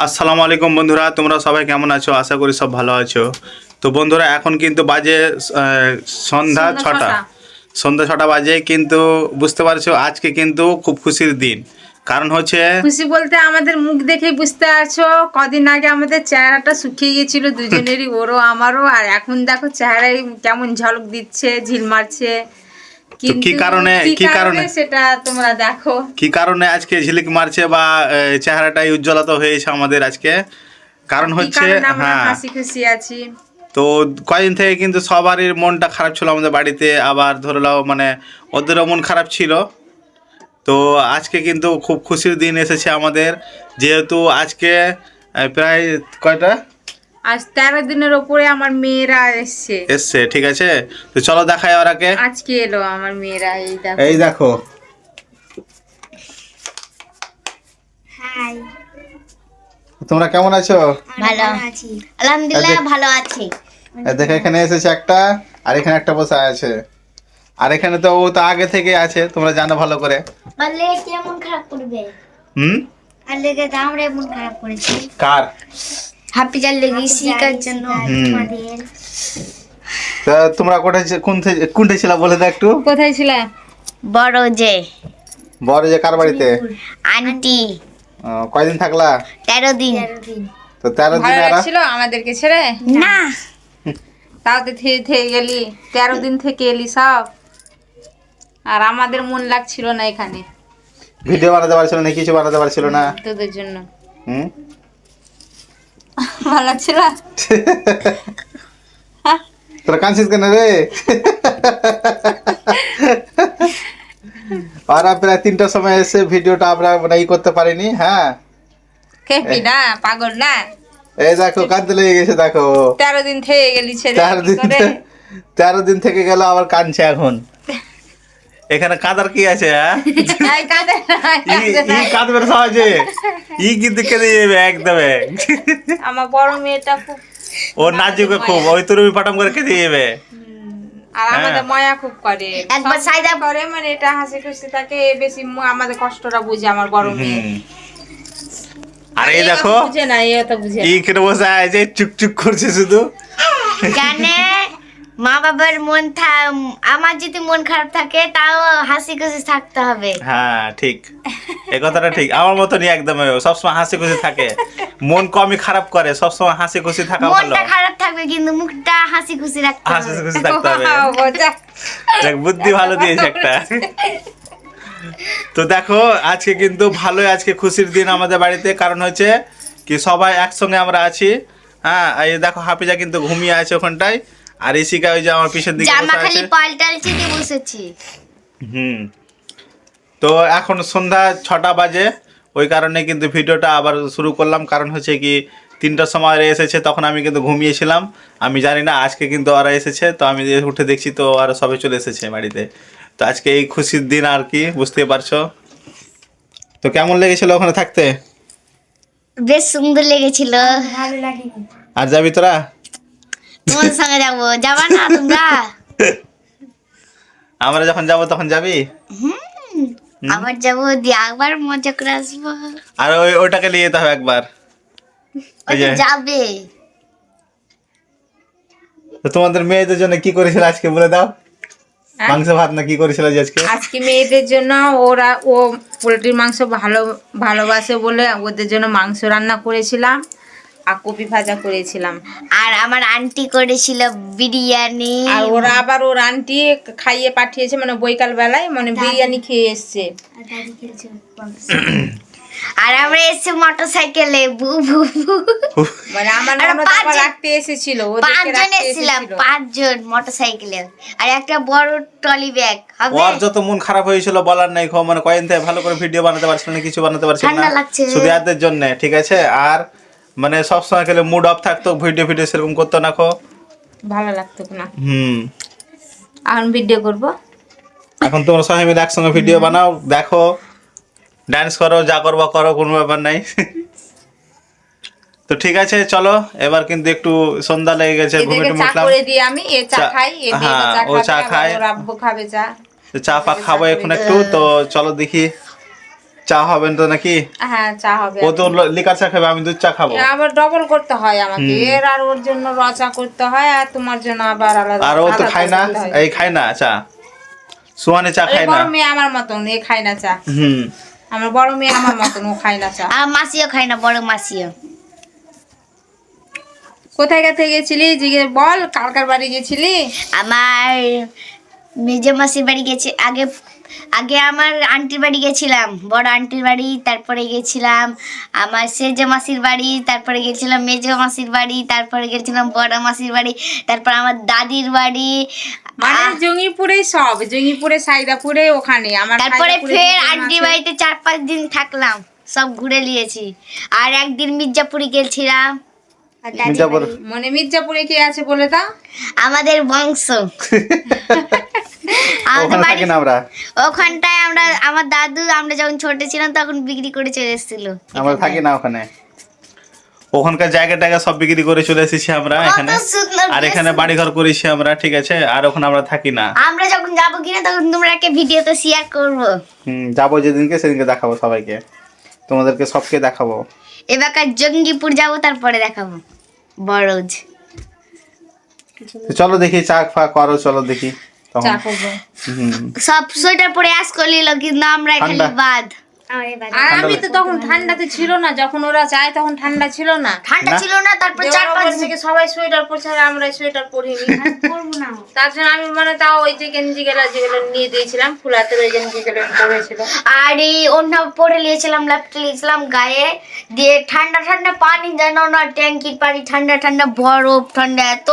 আসসালামু আলাইকুম বন্ধুরা, তোমরা সবাই কেমন আছো? আশা করি সব ভালো আছো। তো বন্ধুরা, এখন কিন্তু বাজে সন্ধ্যা ছটা। সন্ধ্যা ছটা বাজে, কিন্তু বুঝতে পারছো আজকে কিন্তু খুব খুশির দিন। কারণ হচ্ছে খুশি বলতে আমাদের মুখ দেখেই বুঝতে পারছো। কদিন আগে আমাদের চেহারাটা শুকিয়ে গেছিল দুজনেরই, ওরও আমারও। আর এখন দেখো চেহারায় কেমন ঝলক দিচ্ছে, ঝিল মারছে। তো কি কারণে সেটা তোমরা দেখো। কি কারণে আজকে ঝিলিক মারছে বা চেহারাটাই উজ্জ্বলতা হয়েছে আমাদের আজকে। কারণ কি হচ্ছে কারণে আমরা হ্যাঁ, হাসি খুশি আছি। তো কয়েকদিন থেকে কিন্তু সবারই মনটা খারাপ ছিল আমাদের বাড়িতে। আবার ধরে নাও মানে ওদেরও মন খারাপ ছিল। তো আজকে কিন্তু খুব খুশির দিন এসেছে আমাদের, যেহেতু আজকে প্রায় কয়টা আজ 13 দিনের ওপরে আমার মেয়েরা এসছে। এসছে, ঠিক আছে। তো চলো দেখাই ওরাকে। আজকে এলো আমার মেয়েরা, এই দেখো। এই দেখো, হাই, তোমরা কেমন আছো? ভালো আছি আলহামদুলিল্লাহ, ভালো আছি। দেখো, এখানে এসেছে একটা, আর এখানে একটা বসে আছে। আর এখানে তো ও তো আগে থেকে আছে, তোমরা জানো ভালো করে। বললে কেমন খারাপ করবে? হুম, আর লেগে তো আমরা এমন খারাপ করেছি। কার? হ্যাপি জার লেগে শিকার জন্য আমাদের। তা তোমরা কোনটা ছিল বলে দাও একটু। কোথায় ছিলে? বড় যে বড় যে কার বাড়িতে? আন্টি। কয়দিন থাকলা? 13 দিন। তো 13 দিন ভালো আর লাগছিল আমাদেরকে ছেড়ে? না, তাও তো থেকে গেলি, 13 দিন থেকে এলি সব। আর আমাদের মন লাগছিল না এখানে ভিডিও বানাতে পারছিল না, কিছু বানাতে পারছিল না। তোদের জন্য। হুম, ভালো লাগছিল। তোরা কাঁদছিস কেন রে? আর প্রায় 3টার সময় এসে ভিডিওটা আমরা মানে করতে পারিনি। হ্যাঁ, খেপি না, পাগল না। এই দেখো কাঁদতে লেগে গেছে, দেখো। 13 দিন থেকে গেলি ছেড়ে। 13 দিন থেকে গেল, আবার কাঁদছে এখন। এখানে কাঁদার কি আছে? হ্যাঁ, এই কাঁদে না, কাঁদে না। কাঁদবে না সহজে, কিন্তু কেঁদে যাবে একদমে। আমার বড় মেয়েটা খুব, ও নাচুকে খুব, ওই তুরুমি পাটাম করে কেঁদে যাবে। আর আমাদের মায়া খুব করে। একবার সব সাইদা করে, মানে এটা হাসি খুশি থাকে বেশি। আমাদের কষ্টটা বুঝে আমার বড় মেয়ে। হুম। আর এই দেখো, বুঝে না, এ তো বুঝে না। এখানে বসে আছে চুকচুক করছে শুধু। জানে মা বাবার আমার যদি মন খারাপ থাকে তাও হাসি খুশি থাকতে হবে। হ্যাঁ ঠিক, এই কথাটা ঠিক। আমার মতনই একদম, সবসময় হাসি খুশি থাকে। মন কমই খারাপ করে, সবসময় হাসি খুশি থাকা ভালো। মনটা খারাপ থাকবে কিন্তু মুখটা হাসি খুশি রাখতে হাসি হবে। খুশি থাকতে হবে। বোঝা। দেখ, বুদ্ধি ভালো দিয়েছে একটা। তো দেখো, আজকে কিন্তু ভালোই, আজকে খুশির দিন আমাদের বাড়িতে। কারণ হচ্ছে কি, সবাই একসঙ্গে আমরা আছি। হ্যাঁ, এই দেখো হাফিজা কিন্তু ঘুমিয়ে আছে ওখানটায়, আর ইসিকা ওই যে আমার পিছনের দিকে জামা বসে খালি আছে। পাল্টালছি দিয়ে বসেছি। হুম। তো এখন সন্ধ্যা 6টা বাজে, ওই কারণে কিন্তু ভিডিওটা আবার শুরু করলাম। কারণ হচ্ছে কি, 3টার সময় ওরা এসেছে, তখন আমি কিন্তু ঘুমিয়েছিলাম। আমি জানি না আজকে কিন্তু ওরা এসেছে, তো আমি উঠে দেখছি তো ওরা সবাই চলে এসেছে বাড়িতে। তো আজকে এই খুশির দিন আর কি, বুঝতেই পারছো। তো কেমন লেগেছিল ওখানে থাকতে? বেশ সুন্দর লেগেছিল। ভালো লাগে। আর যাবি তোরা? তোমার সঙ্গে যাবো, যাবা না তোমরা? আমরা যখন যাব তখন যাবি? আবার যাবো, দিয়ে আবার মজা করে আসবো। আর ওইটাকে নিয়ে যেতে হবে একবার। ওই যে, যাবে। তো তোমাদের মেয়েদের জন্য কি করেছিল আজকে বলে দাও। হ্যাঁ? মাংস ভাত না কি করেছিল যে আজকে? আজকে মেয়েদের জন্য ও পোলট্রির মাংস ভালোবাসে বলে ওদের জন্য মাংস রান্না করেছিলাম, আর কপি ভাজা করেছিলাম। আর আমার আন্টি করেছিল বিরিয়ানি। আর ওর আন্টি খাইয়ে পাঠিয়েছে, মানে বৈকাল বেলায় মানে বিরিয়ানি খেয়ে এসছে। আর আমরা এসে মোটর সাইকেলে বু বু বু। মানে আমার আর ননদ আবার রাখতে এসেছিল, ওদেরকে 5 জন রাখতে এসেছিলাম, এসেছিল। 5 জন মোটর সাইকেলে। আর একটা বড় ট্রলি ব্যাগ হবে। ওর যত মন খারাপ হয়েছিল বলার নাই। মানে কয়েকদিন থেকে ভালো করে ভিডিও বানাতে পারছিল না, কিছু বানাতে পারছিল না, ঠান্ডা লাগছে। শুধু এদের জন্য, ঠিক আছে। আর মানে সবসময় খেলে মুড অফ থাকতো, ভিডিও সেরকম করতো না খো। ভালো লাগতো না। হুম। এখন ভিডিও করবো। এখন তোমরা সবাই মিলে একসঙ্গে ভিডিও বানাও, দেখো, ডান্স করো, যা করবো করো, কোনো ব্যাপার নাই। তো ঠিক আছে, চলো এবার কিন্তু একটু সন্ধ্যা লেগে গেছে, ঘুমিয়ে এদেরকে চা উঠলাম। করে দিই আমি, এ চা চা- খাই, এ মেয়েটা হ্যাঁ, ও চা চা খায়। খাবে, ওর আব্বু খাবে চা। তো চা পা খাবো এখন একটু, তো চলো দেখি। চা হবেন তো নাকি? হ্যাঁ চা হবে। ও তো লিকার চা খাবে, আমি দুধ চা খাবো। আবার ডবল করতে হয় আমাকে, এর আর ওর জন্য রচা করতে হয়, আর তোমার জন্য আবার আলাদা। আর ও তো খায় না, এই খায় না চা, সুহানে চা খায় না। বড় মেয়ে আমার মতন, এ খায় না চা। আমার বড় মেয়ে আমার মতন, ও খায় না চা। আর মাসিও খায় না, বড় মাসিও। কোথায় কোথায় গেছিলি জিজ্ঞেস বল, কার বাড়ি গেছিলি? আমার মেজো মাসির বাড়ি গেছি, আগে আগে আমার আন্টির বাড়ি গেছিলাম, বড় আন্টির বাড়ি, তারপরে গেছিলাম আমার সেজো মাসির বাড়ি, তারপরে গেছিলাম মেজো মাসির বাড়ি, তারপরে গেছিলাম বড় মাসির বাড়ি, তারপর আমার দাদির বাড়ি, মানে জঙ্গিপুরে, সব জঙ্গিপুরে, সাইদাপুরে, ওখানে আমার। তারপরে ফের আন্টির বাড়িতে 4-5 দিন থাকলাম, সব ঘুরে নিয়েছি। আর একদিন মির্জাপুরে গেছিলাম। মির্জাপুর মানে মির্জাপুরে কে আছে বলে দাও? আমাদের বংশ। আমাদের বাড়ি ওখানটায়, আমরা আমার দাদু আমরা যখন ছোট ছিলাম তখন বিক্রি করে চলে এসেছিল। আমরা থাকি না ওখানে, ওখানকার জায়গাটাকে সব বিক্রি করে চলে এসেছি আমরা এখানে। আর এখানে বাড়ি ঘর করেছি আমরা, ঠিক আছে। আর ওখানে আমরা থাকি না। আমরা যখন যাবো কিনা তখন তোমরাকে ভিডিওতে শেয়ার করবো। যাবো যেদিনকে সেদিনকে দেখাবো সবাইকে, তোমাদেরকে সবকে দেখাবো। এবার জঙ্গিপুর যাবো, তারপরে দেখাবো বড়জ। চলো দেখি চা ফা করো, চলো দেখি। চা করবো। সব সোয়েটার পরে আস করলিল, কিন্তু আমরা খালি বাদ। আর আমি তো তখন ঠান্ডাতে ছিল না, যখন ওরা যায় তখন ঠান্ডা ছিল না। ঠান্ডা ছিল না, তারপর 4-5 দিন থেকে সবাই সোয়েটার পরছে, আর আমরা সোয়েটার পরিনি। পরবো না। তার জন্য আমি মানে তাও ওই যে গেঞ্জি গেলা যেগুলো নিয়ে দিয়েছিলাম, ফুলাতে ওই গেঞ্জি গুলো পরেছিল। আর এই ওড়না পরে নিয়েছিলাম, ল্যাপটে নিয়েছিলাম গায়ে দিয়ে, ঠান্ডা ঠান্ডা পানি, জানো না, ট্যাঙ্কির পানি, ঠান্ডা ঠান্ডা বরফ, ঠান্ডা এত।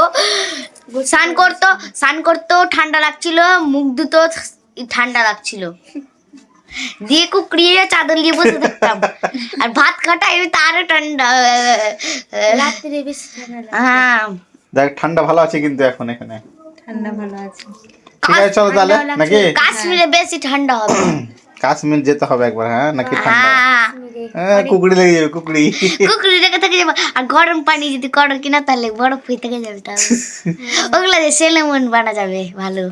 স্নান করতো ঠান্ডা লাগছিল, মুখ ধুতো ঠান্ডা লাগছিল, দিয়ে কুকড়িয়ে চাদর নিয়ে বসে থাকতাম। আর ভাত খাটাই তারও ঠান্ডা, রাত্রে বেশি ঠান্ডা। হ্যাঁ দেখ ঠান্ডা ভালো আছে কিন্তু এখন এখানে ঠান্ডা ভালো আছে। ঠিক আছে চলো তাহলে নাকি? কাশ্মীরে বেশি ঠান্ডা হবে। কাশ্মীর যেতে হবে একবার, হ্যাঁ নাকি? ঠান্ডা কুকুরি লেগে যাবে, কুকুরি কুকুরি রেখে থেকে যাবো। আর গরম পানি যদি করো কিনা তাহলে বরফ হয়ে থেকে যাবে, তাহলে ওগুলা দিয়ে সেলেমন বানা যাবে ভালো,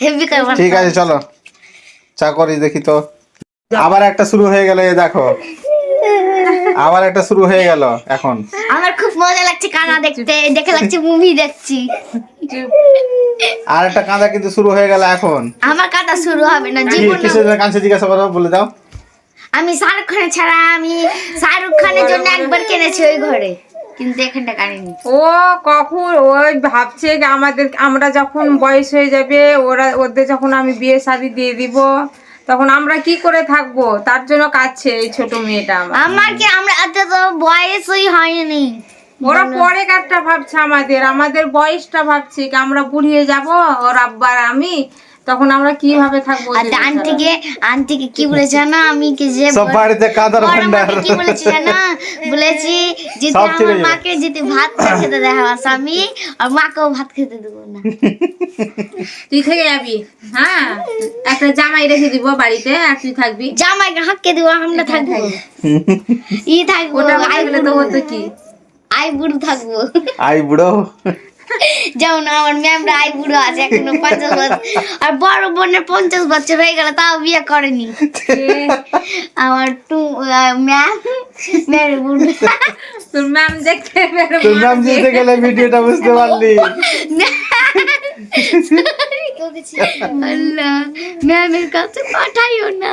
হেভি করবো। ঠিক আছে চলো চা করি দেখি তো। আবার একটা শুরু হয়ে গেল, এই দেখো আবার একটা শুরু হয়ে গেল এখন। আমার খুব মজা লাগছে কানা দেখতে, দেখে লাগছে মুভি দেখছি। আর একটা কাঁদা কিন্তু শুরু হয়ে গেল এখন। আমার কাঁদা শুরু হবে না জীবনে। কিসের জন্য কাঁদছে জিজ্ঞাসা করো, বলে দাও। আমি শাহরুখ খানের ছাড়া, আমি শাহরুখ খানের জন্য একবার কিনেছি ওই ঘরে, কিন্তু এখানটা কানিনি। ও কখন ওই ভাবছে যে আমরা যখন বয়স হয়ে যাবে, ওদের যখন আমি বিয়ে শাদী দিয়ে দিব, তখন আমরা কি করে থাকবো, তার জন্য কাঁদছে এই ছোট মেয়েটা আমার। আমার কি, আমরা এত তো বয়সই হয়নি। ওরা পরে কাজটা ভাবছে, আমাদের বয়সটা ভাবছে কি আমরা বুড়িয়ে যাব, ওর আব্বার আমি, তখন আমরা কিভাবে থাকবো। আর আন্টিকে কি বলেছে জানো, আমি কি যে সব বাড়িতে কাঁদার ভান্ডার কি বলেছি জানো, বলেছি যদি আমার মাকে যদি ভাত খেতে দেয় আমার স্বামী, আর মাকেও ভাত খেতে দেবো না। তুই থেকে যাবি, হ্যাঁ একটা জামাই রেখে দিব বাড়িতে, আর তুই থাকবি। জামাইকে হাঁকে দিব, আমরা থাকবো থাকবো। ওটা বলে তো হতো কি, আই বুড়ো থাকবো। আই বুড়ো যেমন আমার ম্যামরা আই বুড়ো আছে এখনো 50 বছর, আর বড় বোনের 50 বছর হয়ে গেল তাও বিয়ে করেনি। আমার ম্যাম বুড়ো। তোর ম্যাম দেখতে, তোর নাম জিতে গেলে ভিডিওটা বুঝতে পারলি। আল্লাহ, ম্যামের কাছে পাঠাইও না।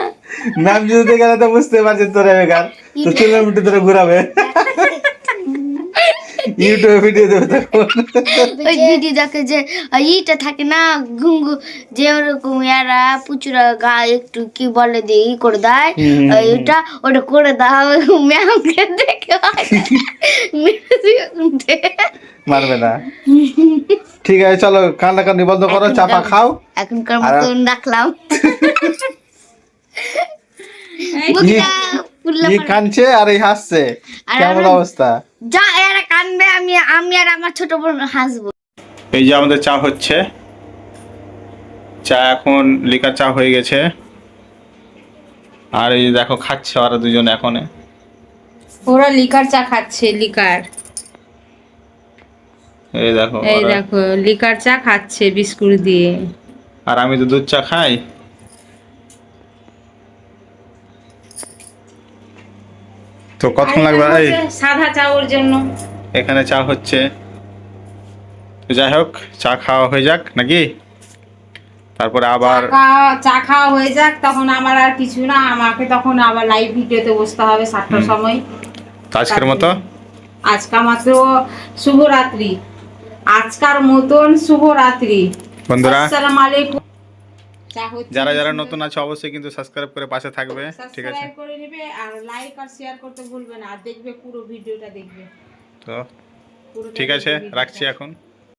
ম্যাম জিতে গেলে তো বুঝতে পারছিস তোর বেকার, তো চুলের মুঠি ধরে ঘুরাবে, ইউটিউবে ভিডিও দেবে তখন। ওই ভিডিও দেখে যে ইটা থাকে না, ঘুঙ্গু, যে ওরকম এরা পুচুরা গা একটু কি বলে দিয়ে ই করে দেয়, ওটা করে দাও ম্যামকে দেখে মারবে না। ঠিক আছে চলো, কান্না কান্নি বন্ধ করো, চাপা খাও। এখনকার মতন রাখলাম। ই কাঁদছে আর এই হাসছে, কেমন অবস্থা? যা এরা কানবে, আমি আর আমার ছোট বোন হাসবো। এই যে আমাদের চা হচ্ছে, চা এখন লিকার চা হয়ে গেছে। আর এই যে দেখো খাচ্ছে ওরা দুজন এখন, ওরা লিকার চা খাচ্ছে, লিকার। এই দেখো লিকার চা খাচ্ছে বিস্কুট দিয়ে। আর আমি তো দুধ চা খাই। তো কতক্ষণ লাগবে? এই সাদা চা ওর জন্য। এখানে চা হচ্ছে, তো যাই হোক চা খাওয়া হয়ে যাক নাকি, তারপরে আবার চা খাওয়া হয়ে যাক, তখন আমার আর কিছু না, আমাকে তখন আবার লাইভ ভিডিওতে বসতে হবে 7টার সময়। তো আজকের মতো আজকা মাত্র শুভরাত্রি, আজকার মতন শুভরাত্রি বন্ধুরা, আসসালামু আলাইকুম। যারা যারা নতুন আছে অবশ্যই কিন্তু সাবস্ক্রাইব করে পাশে থাকবে, ঠিক আছে? সাবস্ক্রাইব করে নেবে আর লাইক আর শেয়ার করতে ভুলবে না, আর দেখবে পুরো ভিডিওটা দেখবে। তো পুরোটা ঠিক আছে, দেখবে ভিডিওটা। রাখছি এখন।